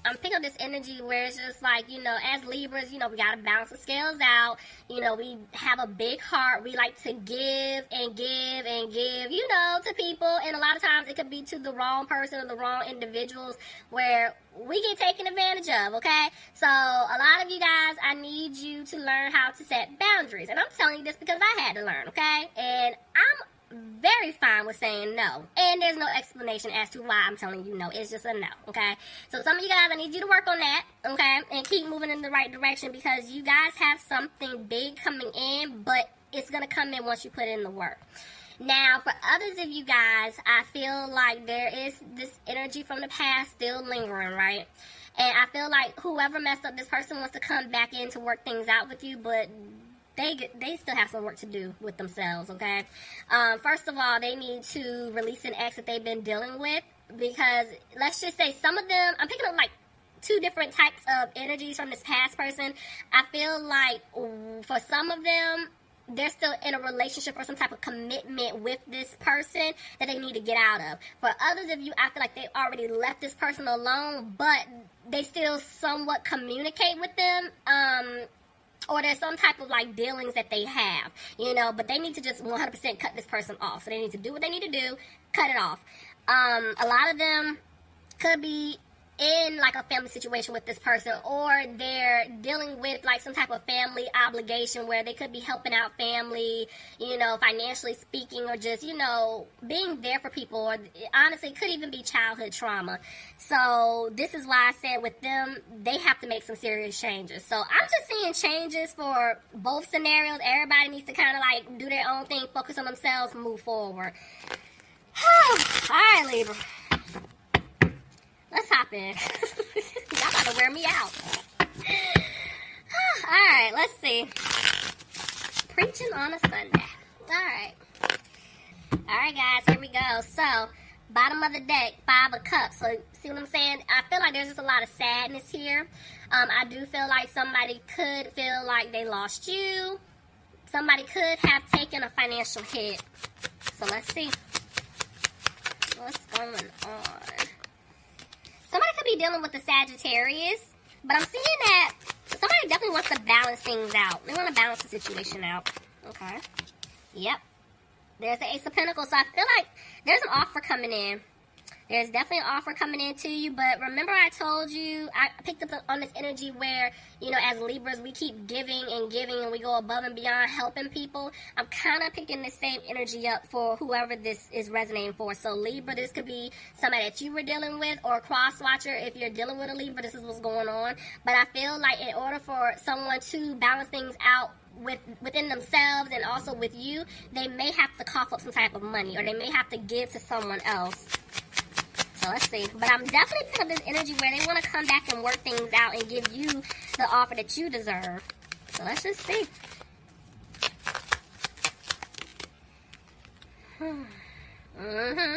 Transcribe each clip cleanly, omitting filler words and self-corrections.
I'm picking up this energy where it's just like, you know, as Libras, you know, we got to balance the scales out. You know, we have a big heart. We like to give and give and give, you know, to people. And a lot of times it could be to the wrong person or the wrong individuals where we get taken advantage of, okay? So a lot of you guys, I need you to learn how to set boundaries. And I'm telling you this because I had to learn, okay? And I'm very fine with saying no, and there's no explanation as to why I'm telling you no. It's just a no, okay? So some of you guys, I need you to work on that, okay, and keep moving in the right direction, because you guys have something big coming in, but it's gonna come in once you put in the work. Now, for others of you guys, I feel like there is this energy from the past still lingering, right? And I feel like whoever messed up this person wants to come back in to work things out with you, but they still have some work to do with themselves, okay? First of all, they need to release an ex that they've been dealing with, because let's just say some of them, I'm picking up like 2 different types of energies from this past person. I feel like for some of them, they're still in a relationship or some type of commitment with this person that they need to get out of. For others of you, I feel like they already left this person alone, but they still somewhat communicate with them, or there's some type of like dealings that they have, you know, but they need to just 100% cut this person off. So they need to do what they need to do, cut it off. A lot of them could be in like a family situation with this person, or they're dealing with like some type of family obligation where they could be helping out family, you know, financially speaking, or just, you know, being there for people, or honestly it could even be childhood trauma. So this is why I said with them, they have to make some serious changes. So I'm just seeing changes for both scenarios. Everybody needs to kind of like do their own thing, focus on themselves, move forward. All right, Libra. Let's hop in. Y'all about to wear me out. Alright, let's see. Preaching on a Sunday. Alright, guys, here we go. So, bottom of the deck, 5 of Cups. So, see what I'm saying? I feel like there's just a lot of sadness here. I do feel like somebody could feel like they lost you. Somebody could have taken a financial hit. So, let's see. What's going on? Somebody could be dealing with the Sagittarius, but I'm seeing that somebody definitely wants to balance things out. They want to balance the situation out. Okay. Yep. There's the Ace of Pentacles. So I feel like there's an offer coming in. There's definitely an offer coming in to you, but remember I told you, I picked up on this energy where, you know, as Libras, we keep giving and giving and we go above and beyond helping people. I'm kind of picking the same energy up for whoever this is resonating for. So Libra, this could be somebody that you were dealing with, or a cross-watcher. If you're dealing with a Libra, this is what's going on. But I feel like in order for someone to balance things out within themselves and also with you, they may have to cough up some type of money, or they may have to give to someone else. So let's see. But I'm definitely picking up this energy where they want to come back and work things out and give you the offer that you deserve. So let's just see.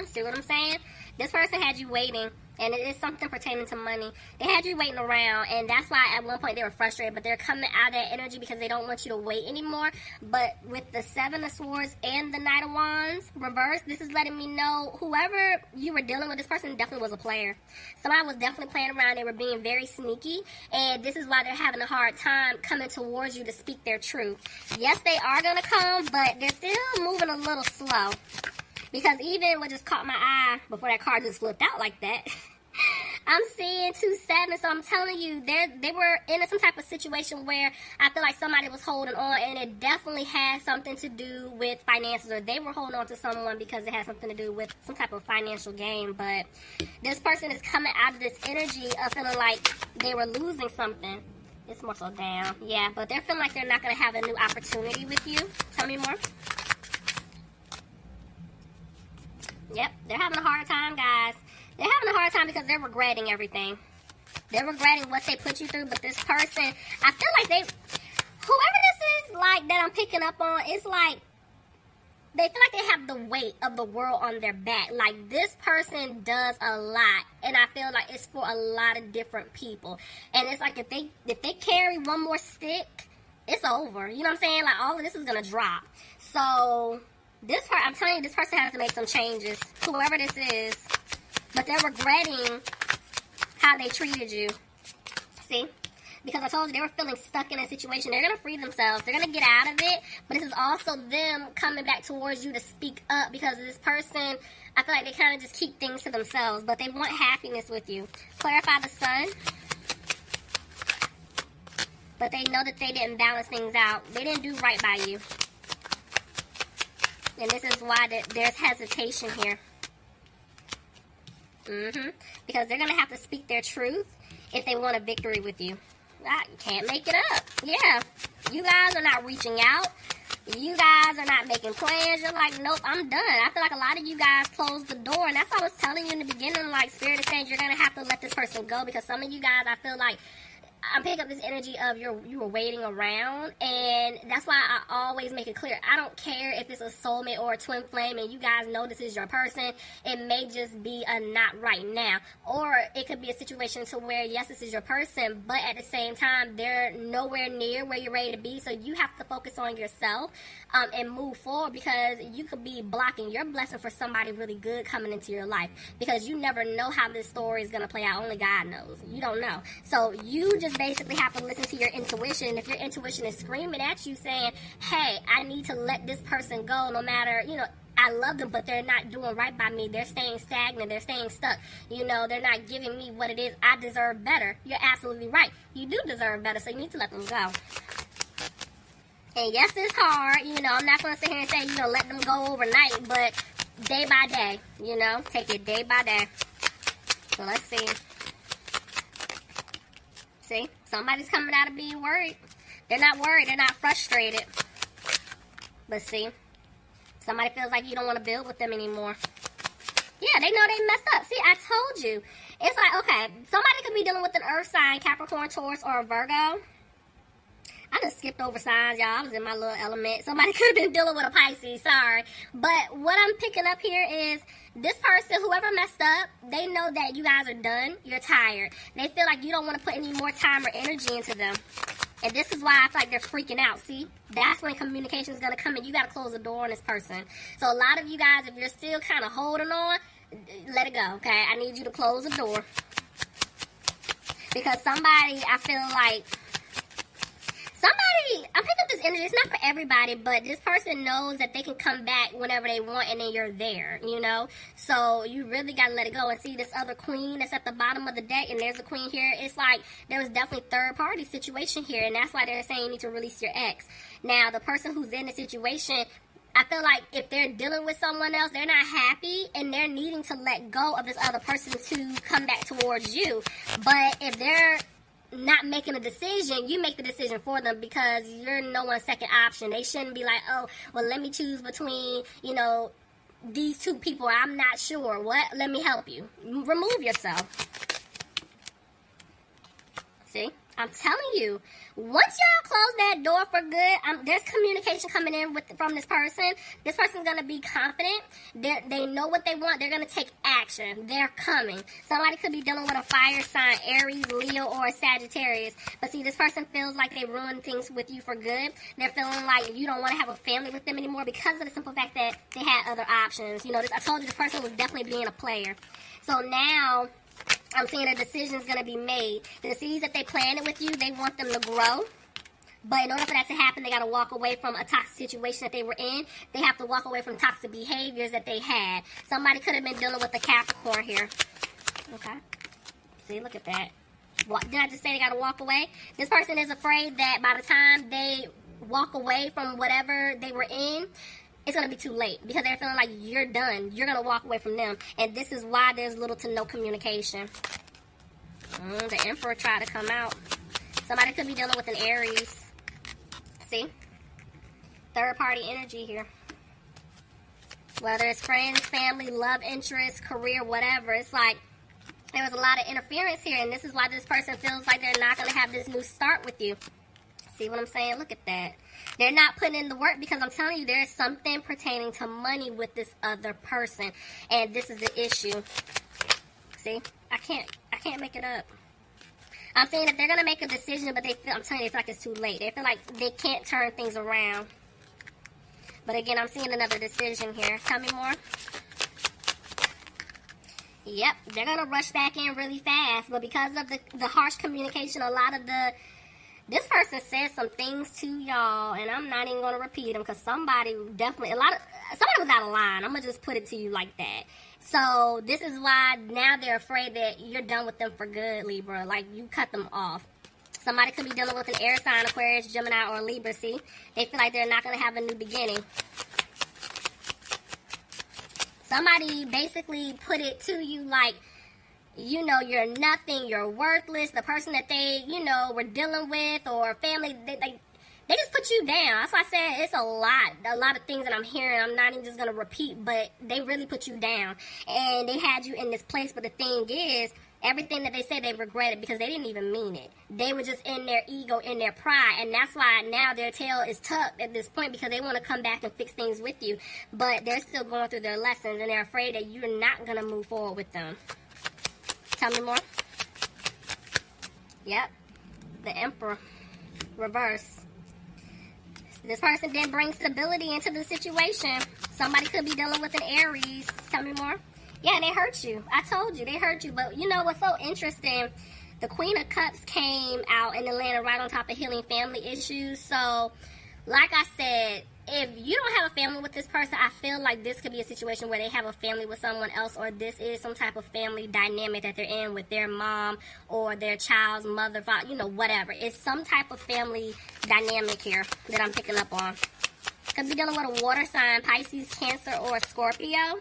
See what I'm saying? This person had you waiting, and it is something pertaining to money. They had you waiting around, and that's why at one point they were frustrated, but they're coming out of that energy because they don't want you to wait anymore. But with the 7 of Swords and the Knight of Wands reversed, this is letting me know whoever you were dealing with, this person definitely was a player. Somebody was definitely playing around. They were being very sneaky, and this is why they're having a hard time coming towards you to speak their truth. Yes, they are going to come, but they're still moving a little slow. Because even what just caught my eye before that card just flipped out like that, I'm seeing 2 7. So I'm telling you, they were in some type of situation where I feel like somebody was holding on, and it definitely had something to do with finances, or they were holding on to someone because it had something to do with some type of financial gain. But this person is coming out of this energy of feeling like they were losing something. It's more so down. Yeah, but they're feeling like they're not going to have a new opportunity with you. Tell me more. Yep, they're having a hard time, guys. They're having a hard time because they're regretting everything. They're regretting what they put you through, but this person, I feel like whoever this is, like, that I'm picking up on, it's like, they feel like they have the weight of the world on their back. Like, this person does a lot, and I feel like it's for a lot of different people. And it's like, if they carry one more stick, it's over. You know what I'm saying? Like, all of this is going to drop. So I'm telling you, this person has to make some changes, whoever this is. But they're regretting how how they treated you. See? Because I told you they were feeling stuck in a situation. They're going to free themselves. They're going to get out of it. But this is also them coming back towards you to speak up. Because this person, I feel like they kind of just keep things to themselves. But they want happiness with you. Clarify the sun. But they know that they didn't balance things out. They didn't do right by you. And this is why there's hesitation here. Because they're going to have to speak their truth if they want a victory with you. You can't make it up. Yeah. You guys are not reaching out. You guys are not making plans. You're like, nope, I'm done. I feel like a lot of you guys closed the door. And that's what I was telling you in the beginning. Like, Spirit is saying you're going to have to let this person go. Because some of you guys, I feel like, I'm picking up this energy of you were waiting around, and that's why I always make it clear. I don't care if it's a soulmate or a twin flame, and you guys know this is your person. It may just be a not right now, or it could be a situation to where, yes, this is your person, but at the same time, they're nowhere near where you're ready to be, so you have to focus on yourself and move forward, because you could be blocking your blessing for somebody really good coming into your life, because you never know how this story is going to play out. Only God knows. You don't know. So you just basically have to listen to your intuition. If your intuition is screaming at you saying, hey, I need to let this person go, no matter, I love them, but they're not doing right by me. They're staying stagnant. They're staying stuck. They're not giving me what it is. I deserve better. You're absolutely right. You do deserve better, so you need to let them go. And yes, it's hard. I'm not going to sit here and say, let them go overnight, but day by day, take it day by day. So let's see. See, somebody's coming out of being worried. They're not worried. They're not frustrated. But see, somebody feels like you don't want to build with them anymore. Yeah, they know they messed up. See, I told you. It's like, okay, somebody could be dealing with an earth sign, Capricorn, Taurus, or a Virgo. I just skipped over signs, y'all. I was in my little element. Somebody could have been dealing with a Pisces, sorry. But what I'm picking up here is this person, whoever messed up, they know that you guys are done. You're tired. They feel like you don't want to put any more time or energy into them. And this is why I feel like they're freaking out. See, that's when communication is going to come in. You got to close the door on this person. So a lot of you guys, if you're still kind of holding on, let it go, okay? I need you to close the door. Because somebody, I feel like, I'm picking up this energy. It's not for everybody, but this person knows that they can come back whenever they want, and then you're there, So you really got to let it go. And see this other queen that's at the bottom of the deck, and there's a queen here. It's like there was definitely third-party situation here, and that's why they're saying you need to release your ex. Now, the person who's in the situation, I feel like if they're dealing with someone else, they're not happy, and they're needing to let go of this other person to come back towards you. But if they're not making a decision, you make the decision for them, because you're no one's second option. They shouldn't be like, oh, well, let me choose between, these two people. I'm not sure. What? Let me help you. Remove yourself. See? I'm telling you, once y'all close that door for good, there's communication coming in from this person. This person's going to be confident. They know what they want. They're going to take action. They're coming. Somebody could be dealing with a fire sign, Aries, Leo, or Sagittarius. But see, this person feels like they ruined things with you for good. They're feeling like you don't want to have a family with them anymore because of the simple fact that they had other options. I told you this person was definitely being a player. So now I'm seeing a decision is going to be made. The seeds that they planted with you, they want them to grow. But in order for that to happen, they got to walk away from a toxic situation that they were in. They have to walk away from toxic behaviors that they had. Somebody could have been dealing with a Capricorn here. Okay. See, look at that. Did I just say they got to walk away? This person is afraid that by the time they walk away from whatever they were in, it's going to be too late, because they're feeling like you're done. You're going to walk away from them. And this is why there's little to no communication. The Emperor tried to come out. Somebody could be dealing with an Aries. See? Third-party energy here. Whether it's friends, family, love interest, career, whatever. It's like there was a lot of interference here. And this is why this person feels like they're not going to have this new start with you. See what I'm saying? Look at that. They're not putting in the work, because I'm telling you, there's something pertaining to money with this other person. And this is the issue. See? I can't make it up. I'm saying that they're going to make a decision, but I'm telling you, they feel like it's too late. They feel like they can't turn things around. But again, I'm seeing another decision here. Tell me more. Yep, they're going to rush back in really fast. But because of the harsh communication, this person said some things to y'all, and I'm not even going to repeat them because somebody was out of line. I'm going to just put it to you like that. So this is why now they're afraid that you're done with them for good, Libra. Like, you cut them off. Somebody could be dealing with an air sign, Aquarius, Gemini, or Libra, see? They feel like they're not going to have a new beginning. Somebody basically put it to you like, you know, you're nothing, you're worthless. The person that they, you know, were dealing with or family, they just put you down. That's why I said it's a lot of things that I'm hearing. I'm not even just going to repeat, but they really put you down. And they had you in this place, but the thing is, everything that they said they regretted because they didn't even mean it. They were just in their ego, in their pride, and that's why now their tail is tucked at this point because they want to come back and fix things with you. But they're still going through their lessons, and they're afraid that you're not going to move forward with them. Tell me more. Yep. The Emperor. Reverse. This person didn't bring stability into the situation. Somebody could be dealing with an Aries. Tell me more. Yeah, they hurt you. I told you, they hurt you. But you know what's so interesting? The Queen of Cups came out and then landed right on top of healing family issues. So, like I said, if you don't have a family with this person, I feel like this could be a situation where they have a family with someone else, or this is some type of family dynamic that they're in with their mom or their child's mother, father, you know, whatever. It's some type of family dynamic here that I'm picking up on. Could be dealing with a water sign, Pisces, Cancer, or Scorpio.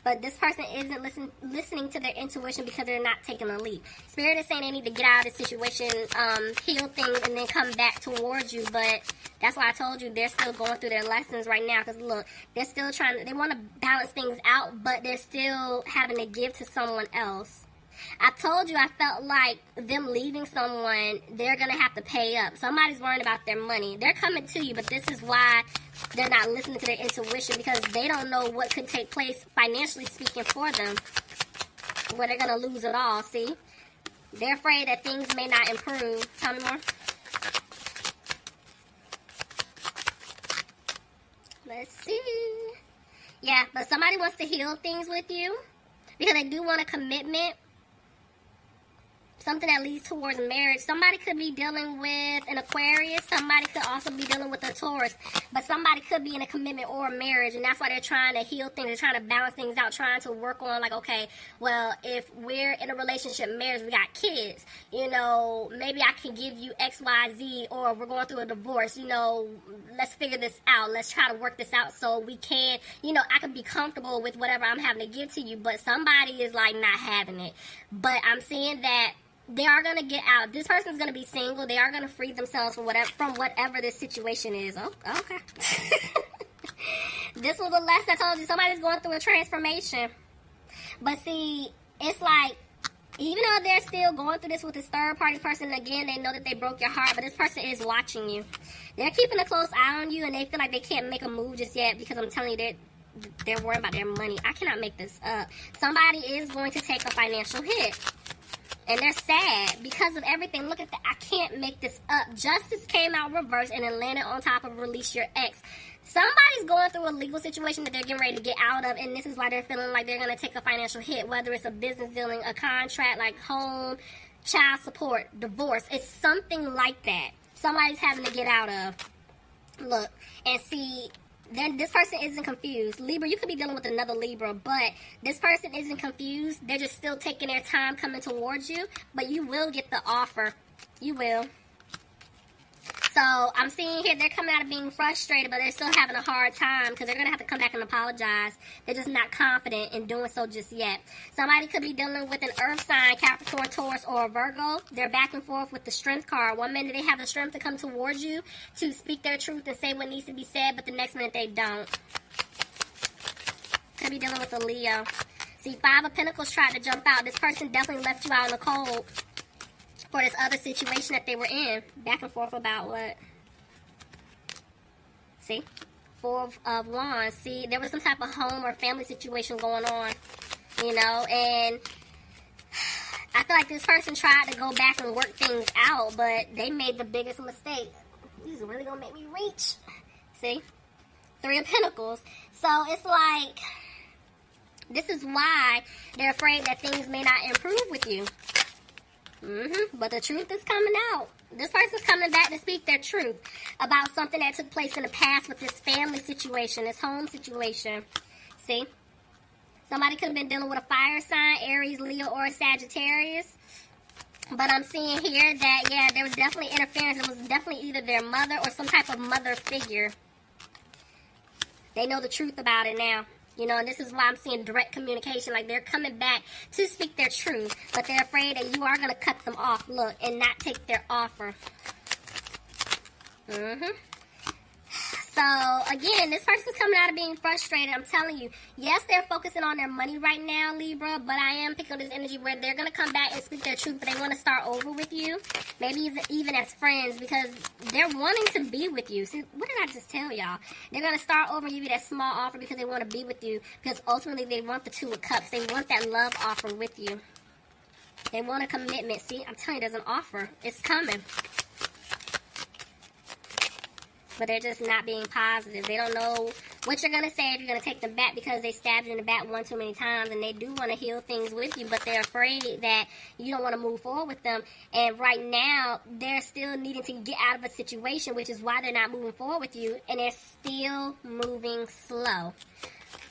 But this person isn't listening to their intuition because they're not taking a leap. Spirit is saying they need to get out of the situation, heal things, and then come back towards you. But that's why I told you they're still going through their lessons right now. Because look, they're still they want to balance things out, but they're still having to give to someone else. I told you I felt like them leaving someone, they're going to have to pay up. Somebody's worrying about their money. They're coming to you, but this is why they're not listening to their intuition, because they don't know what could take place financially speaking for them, where they're going to lose it all, see? They're afraid that things may not improve. Tell me more. Let's see. Yeah, but somebody wants to heal things with you because they do want a commitment. Something that leads towards marriage. Somebody could be dealing with an Aquarius. Somebody could also be dealing with a Taurus. But somebody could be in a commitment or a marriage, and that's why they're trying to heal things. They're trying to balance things out, trying to work on, like, okay, well, if we're in a relationship, marriage, we got kids, you know, maybe I can give you X, Y, Z, or we're going through a divorce, you know, let's figure this out. Let's try to work this out so we can, you know, I can be comfortable with whatever I'm having to give to you. But somebody is, like, not having it. But I'm seeing that they are going to get out. This person's going to be single. They are going to free themselves from whatever this situation is. Oh, okay. This was a lesson I told you. Somebody's going through a transformation. But see, it's like, even though they're still going through this with this third-party person, again, they know that they broke your heart, but this person is watching you. They're keeping a close eye on you, and they feel like they can't make a move just yet because I'm telling you, they're worried about their money. I cannot make this up. Somebody is going to take a financial hit. And they're sad because of everything. Look at that. I can't make this up. Justice came out reversed and then landed on top of release your ex. Somebody's going through a legal situation that they're getting ready to get out of, and this is why they're feeling like they're going to take a financial hit, whether it's a business dealing, a contract, like home, child support, divorce. It's something like that. Somebody's having to get out of. Look, and see, then this person isn't confused. Libra, you could be dealing with another Libra, but this person isn't confused. They're just still taking their time coming towards you, but you will get the offer. You will. So I'm seeing here they're coming out of being frustrated, but they're still having a hard time because they're going to have to come back and apologize. They're just not confident in doing so just yet. Somebody could be dealing with an earth sign, Capricorn, Taurus, or a Virgo. They're back and forth with the strength card. One minute they have the strength to come towards you to speak their truth and say what needs to be said, but the next minute they don't. Could be dealing with a Leo. See, Five of Pentacles tried to jump out. This person definitely left you out in the cold for this other situation that they were in. Back and forth about what? See? Four of Wands. See, there was some type of home or family situation going on, you know, and I feel like this person tried to go back and work things out, but they made the biggest mistake. These are really going to make me reach. See? Three of Pentacles. So it's like, This is why they're afraid that things may not improve with you. But the truth is coming out. This person's coming back to speak their truth about something that took place in the past with this family situation, this home situation. See? Somebody could have been dealing with a fire sign, Aries, Leo, or Sagittarius. But I'm seeing here that, yeah, there was definitely interference. It was definitely either their mother or some type of mother figure. They know the truth about it now. You know, and this is why I'm seeing direct communication. Like, they're coming back to speak their truth. But they're afraid that you are going to cut them off, look, and not take their offer. So, again, this person's coming out of being frustrated. I'm telling you, yes, they're focusing on their money right now, Libra, but I am picking up this energy where they're going to come back and speak their truth, but they want to start over with you. Maybe even as friends, because they're wanting to be with you. See, what did I just tell y'all? They're going to start over and give you that small offer because they want to be with you, because ultimately they want the Two of Cups. They want that love offer with you. They want a commitment. See, I'm telling you, there's an offer. It's coming. But they're just not being positive. They don't know what you're going to say if you're going to take them back, because they stabbed you in the back one too many times, and they do want to heal things with you, but they're afraid that you don't want to move forward with them. And right now, they're still needing to get out of a situation, which is why they're not moving forward with you, and they're still moving slow.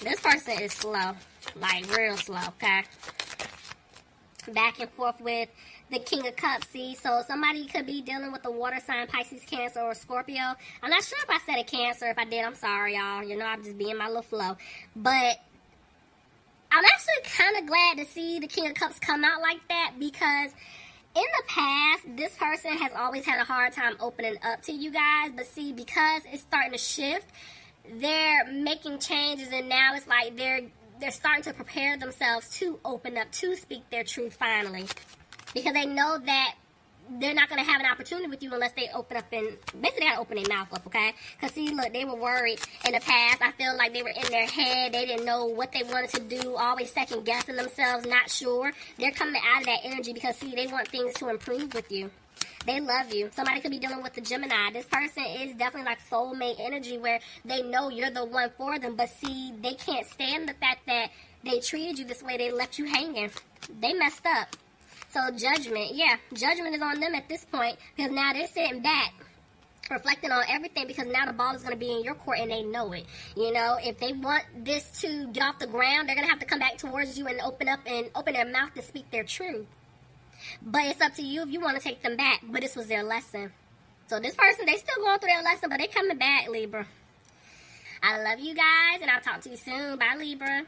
This person is slow, like real slow, okay? Back and forth with the King of Cups, see? So somebody could be dealing with a water sign, Pisces, Cancer, or Scorpio. I'm not sure if I said a Cancer. If I did, I'm sorry, y'all. You know, I'm just being my little flow. But I'm actually kind of glad to see the King of Cups come out like that, because in the past, this person has always had a hard time opening up to you guys. But see, because it's starting to shift, they're making changes, and now it's like they're starting to prepare themselves to open up, to speak their truth finally. Because they know that they're not going to have an opportunity with you unless they open up and basically got to open their mouth up, okay? Because, see, look, they were worried in the past. I feel like they were in their head. They didn't know what they wanted to do, always second-guessing themselves, not sure. They're coming out of that energy because, see, they want things to improve with you. They love you. Somebody could be dealing with the Gemini. This person is definitely like soulmate energy where they know you're the one for them. But see, they can't stand the fact that they treated you this way. They left you hanging. They messed up. So judgment, yeah, judgment is on them at this point, because now they're sitting back, reflecting on everything, because now the ball is going to be in your court and they know it. You know, if they want this to get off the ground, they're going to have to come back towards you and open up and open their mouth to speak their truth. But it's up to you if you want to take them back, but this was their lesson. So this person, they still going through their lesson, but they coming back, Libra. I love you guys, and I'll talk to you soon. Bye, Libra.